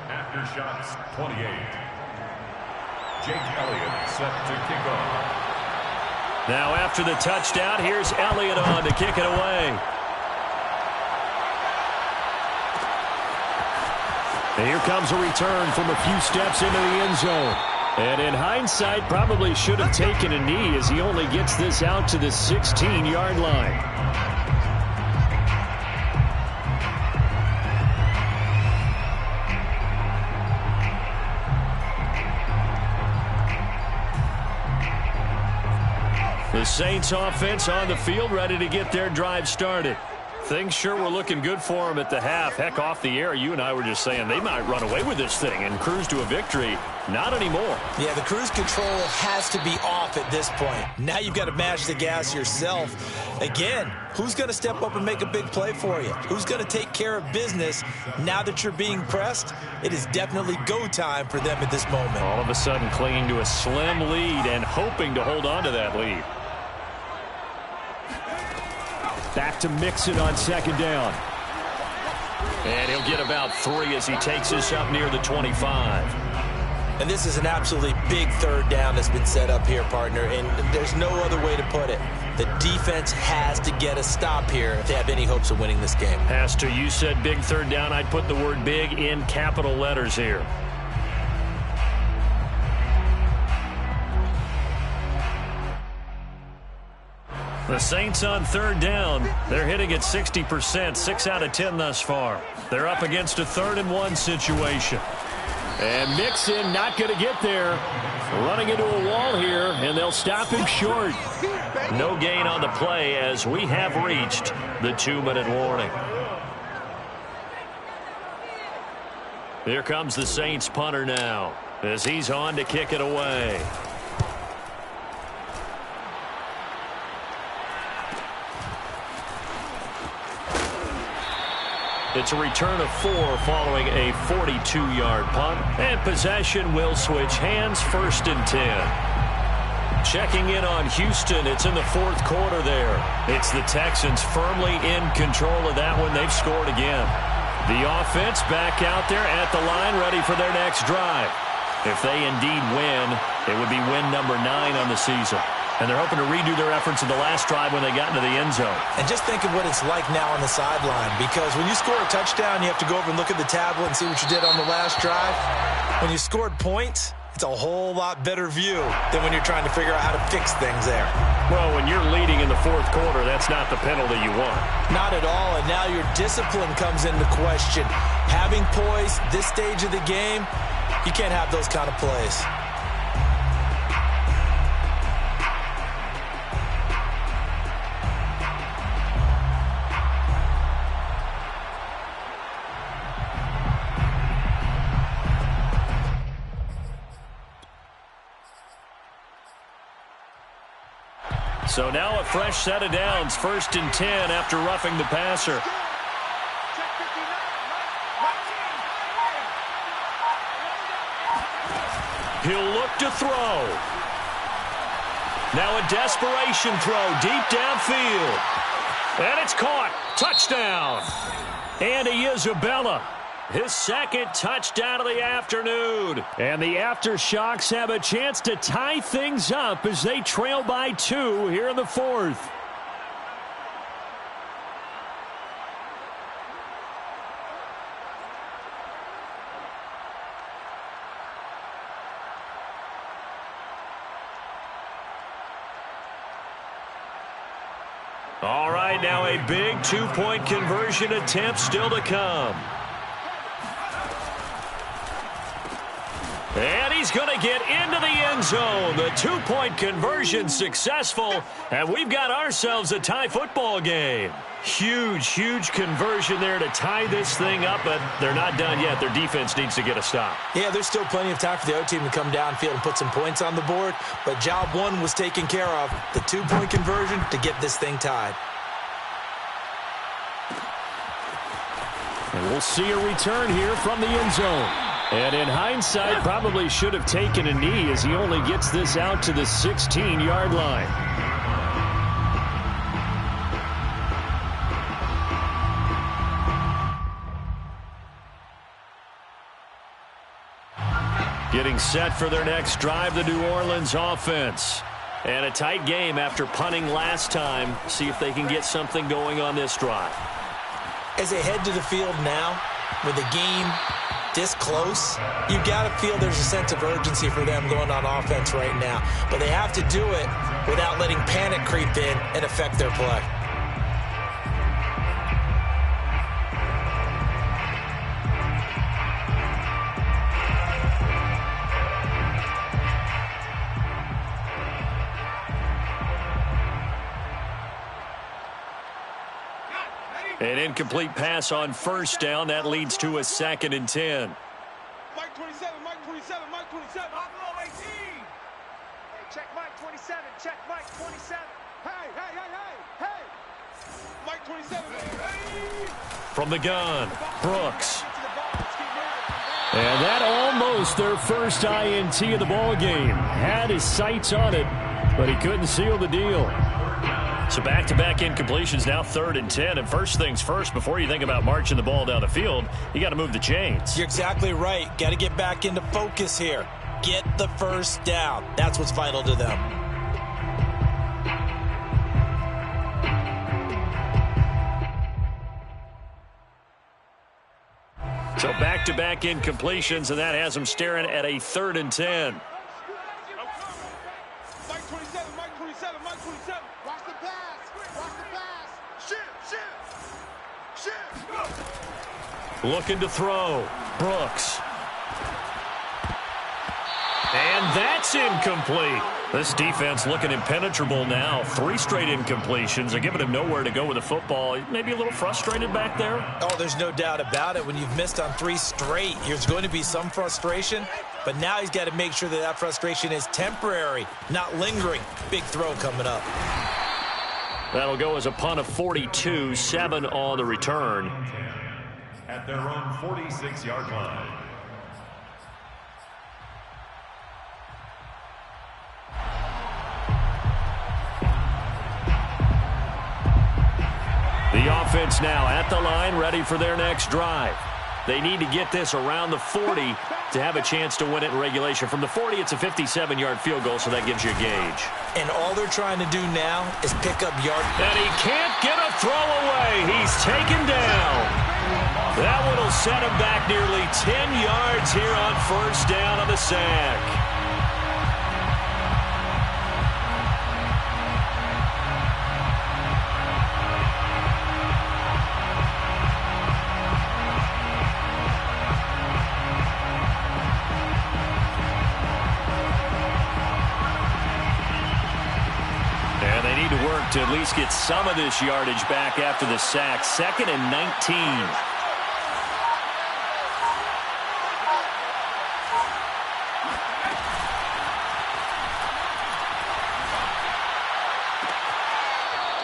aftershocks 28. Jake Elliott set to kick off. Now after the touchdown, here's Elliott on to kick it away. And here comes a return from a few steps into the end zone. And in hindsight, probably should have taken a knee as he only gets this out to the 16-yard line. The Saints offense on the field, ready to get their drive started. Things sure were looking good for them at the half. Heck, off the air, you and I were just saying they might run away with this thing and cruise to a victory. Not anymore. Yeah, the cruise control has to be off at this point. Now you've got to mash the gas yourself. Again, who's going to step up and make a big play for you? Who's going to take care of business now that you're being pressed? It is definitely go time for them at this moment. All of a sudden clinging to a slim lead and hoping to hold on to that lead. Back to Mixon on 2nd down. And he'll get about 3 as he takes this up near the 25. And this is an absolutely big 3rd down that's been set up here, partner, and there's no other way to put it. The defense has to get a stop here if they have any hopes of winning this game. Pastor, you said big 3rd down. I'd put the word big in capital letters here. The Saints on 3rd down. They're hitting at 60%, 6 out of 10 thus far. They're up against a 3rd and 1 situation. And Mixon not going to get there. Running into a wall here, and they'll stop him short. No gain on the play as we have reached the 2-minute warning. Here comes the Saints punter now as he's on to kick it away. It's a return of 4 following a 42-yard punt. And possession will switch hands, 1st and 10. Checking in on Houston, it's in the 4th quarter there. It's the Texans firmly in control of that one. They've scored again. The offense back out there at the line, ready for their next drive. If they indeed win, it would be win number 9 on the season. And they're hoping to redo their efforts in the last drive when they got into the end zone. And just think of what it's like now on the sideline, because when you score a touchdown, you have to go over and look at the tablet and see what you did on the last drive. When you scored points, it's a whole lot better view than when you're trying to figure out how to fix things there. Well, when you're leading in the 4th quarter, that's not the penalty you want. Not at all, and now your discipline comes into question. Having poise this stage of the game, you can't have those kind of plays. So now a fresh set of downs, 1st and 10 after roughing the passer. He'll look to throw. Now a desperation throw deep downfield. And it's caught. Touchdown. Andy Isabella. His 2nd touchdown of the afternoon. And the Aftershocks have a chance to tie things up as they trail by 2 here in the 4th. All right, now a big 2-point conversion attempt still to come. And he's he's going to get into the end zone. The two-point conversion successful, and we've got ourselves a tie football game. Huge, huge conversion there to tie this thing up, but they're not done yet. Their defense needs to get a stop. Yeah, there's still plenty of time for the O team to come downfield and put some points on the board, but job one was taken care of. The two-point conversion to get this thing tied. And we'll see a return here from the end zone. And in hindsight, probably should have taken a knee as he only gets this out to the 16-yard line. Getting set for their next drive, the New Orleans offense. And a tight game after punting last time. See if they can get something going on this drive. As they head to the field now, with the game this close, you got to feel there's a sense of urgency for them going on offense right now. But they have to do it without letting panic creep in and affect their play. An incomplete pass on first down. That leads to a 2nd and 10. Mike 27, Mike 27, Mike 27. Buffalo 18. Hey, check Mike 27, check Mike 27. Hey, hey, hey, hey, hey. Mike 27. Hey. From the gun, Brooks. And that almost their first INT of the ball game. Had his sights on it, but he couldn't seal the deal. So back-to-back incompletions, now 3rd and 10. And first things first, before you think about marching the ball down the field, you got to move the chains. You're exactly right. Got to get back into focus here. Get the first down. That's what's vital to them. So back-to-back incompletions, and that has them staring at a 3rd and 10. Mike 27, Mike 27, Mike 27. Watch the pass. Watch the pass. Shift. Looking to throw. Brooks. And that's incomplete. This defense looking impenetrable now. 3 straight incompletions. They're giving him nowhere to go with the football. Maybe a little frustrated back there. Oh, there's no doubt about it. When you've missed on 3 straight, there's going to be some frustration. But now he's got to make sure that that frustration is temporary, not lingering. Big throw coming up. That'll go as a punt of 42, 7 on the return. At their own 46-yard line. The offense now at the line, ready for their next drive. They need to get this around the 40 to have a chance to win it in regulation. From the 40, it's a 57-yard field goal, so that gives you a gauge. And all they're trying to do now is pick up yard. And he can't get a throw away. He's taken down. That one will set him back nearly 10 yards here on first down on the sack. To at least get some of this yardage back after the sack. 2nd and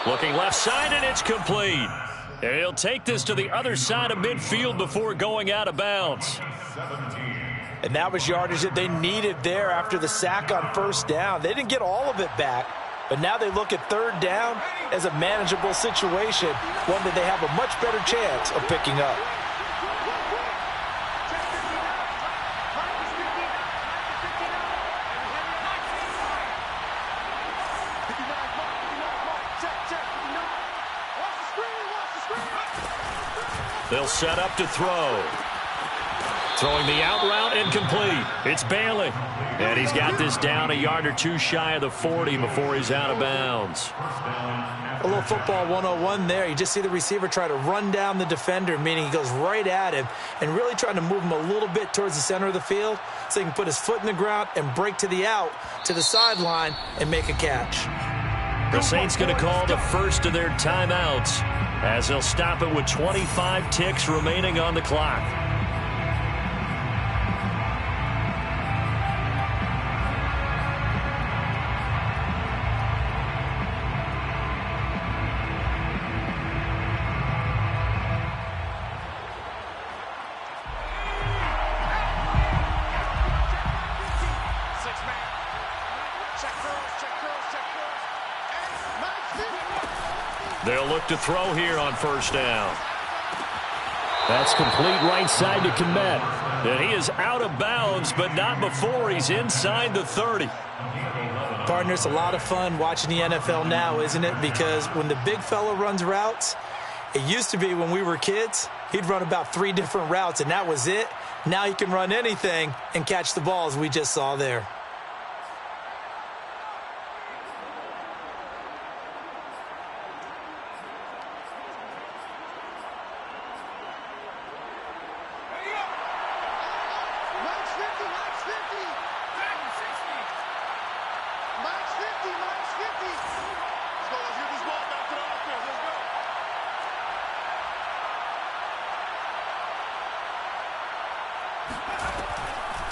19. Looking left side, and it's complete. And he'll take this to the other side of midfield before going out of bounds. And that was yardage that they needed there after the sack on first down. They didn't get all of it back. But now they look at 3rd down as a manageable situation, one that they have a much better chance of picking up. They'll set up to throw. Throwing the out route incomplete. It's Bailey. And he's got this down a yard or two shy of the 40 before he's out of bounds. A little football 101 there. You just see the receiver try to run down the defender, meaning he goes right at him and really trying to move him a little bit towards the center of the field so he can put his foot in the ground and break to the out, to the sideline, and make a catch. The Saints going to call the first of their timeouts as they'll stop it with 25 ticks remaining on the clock. They'll look to throw here on first down. That's complete right side to Kmet. And he is out of bounds, but not before he's inside the 30. Partner, it's a lot of fun watching the NFL now, isn't it? Because when the big fella runs routes, it used to be when we were kids, he'd run about 3 different routes, and that was it. Now he can run anything and catch the ball, as we just saw there.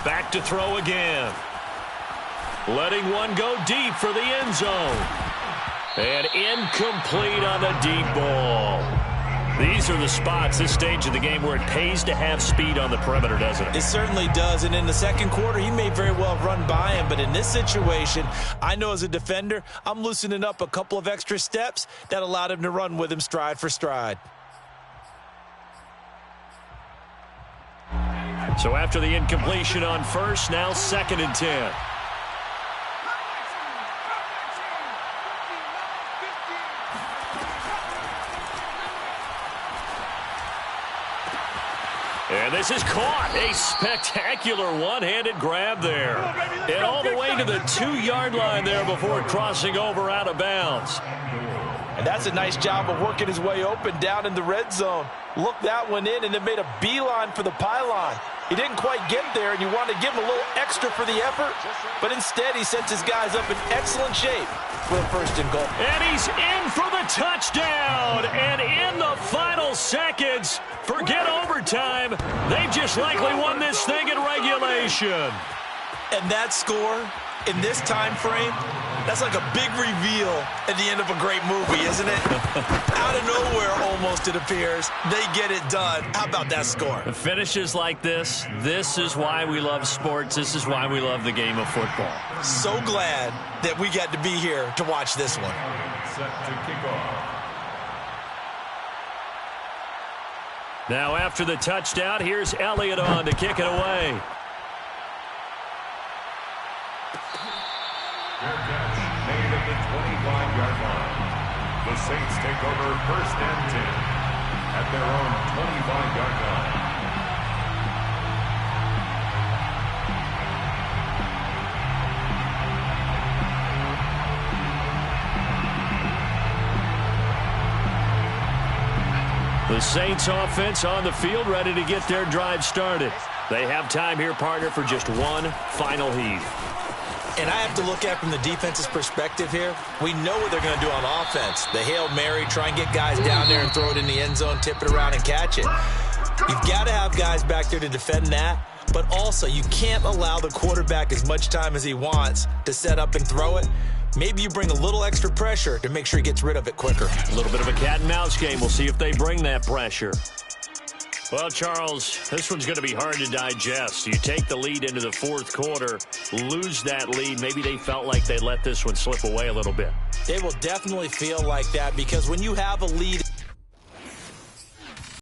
Back to throw again. Letting one go deep for the end zone. And incomplete on the deep ball. These are the spots, this stage of the game, where it pays to have speed on the perimeter, doesn't it? It certainly does, and in the second quarter, he may very well run by him, but in this situation, I know as a defender, I'm loosening up a couple of extra steps that allowed him to run with him stride for stride. So after the incompletion on first, now 2nd and 10. And this is caught. A spectacular one-handed grab there. And all the way to the 2-yard line there before crossing over out of bounds. And that's a nice job of working his way open down in the red zone. Looked that one in and then made a beeline for the pylon. He didn't quite get there, and you want to give him a little extra for the effort, but instead he sent his guys up in excellent shape for a 1st and goal. And he's in for the touchdown, and in the final seconds, forget overtime, they've just likely won this thing in regulation. And that score in this time frame, that's like a big reveal at the end of a great movie, isn't it? Out of nowhere, almost, it appears, they get it done. How about that score? The finishes like this is why we love sports. This is why we love the game of football. So glad that we got to be here to watch this one. Set to kick off. Now after the touchdown, here's Elliott on to kick it away. Fair catch made at the 25-yard line. The Saints take over 1st and 10 at their own 25-yard line. The Saints offense on the field, ready to get their drive started. They have time here, partner, for just one final heave. And I have to look at it from the defense's perspective here. We know what they're going to do on offense. The Hail Mary, try and get guys down there and throw it in the end zone, tip it around and catch it. You've got to have guys back there to defend that. But also, you can't allow the quarterback as much time as he wants to set up and throw it. Maybe you bring a little extra pressure to make sure he gets rid of it quicker. A little bit of a cat and mouse game. We'll see if they bring that pressure. Well, Charles, this one's going to be hard to digest. You take the lead into the 4th quarter, lose that lead. Maybe they felt like they let this one slip away a little bit. They will definitely feel like that because when you have a lead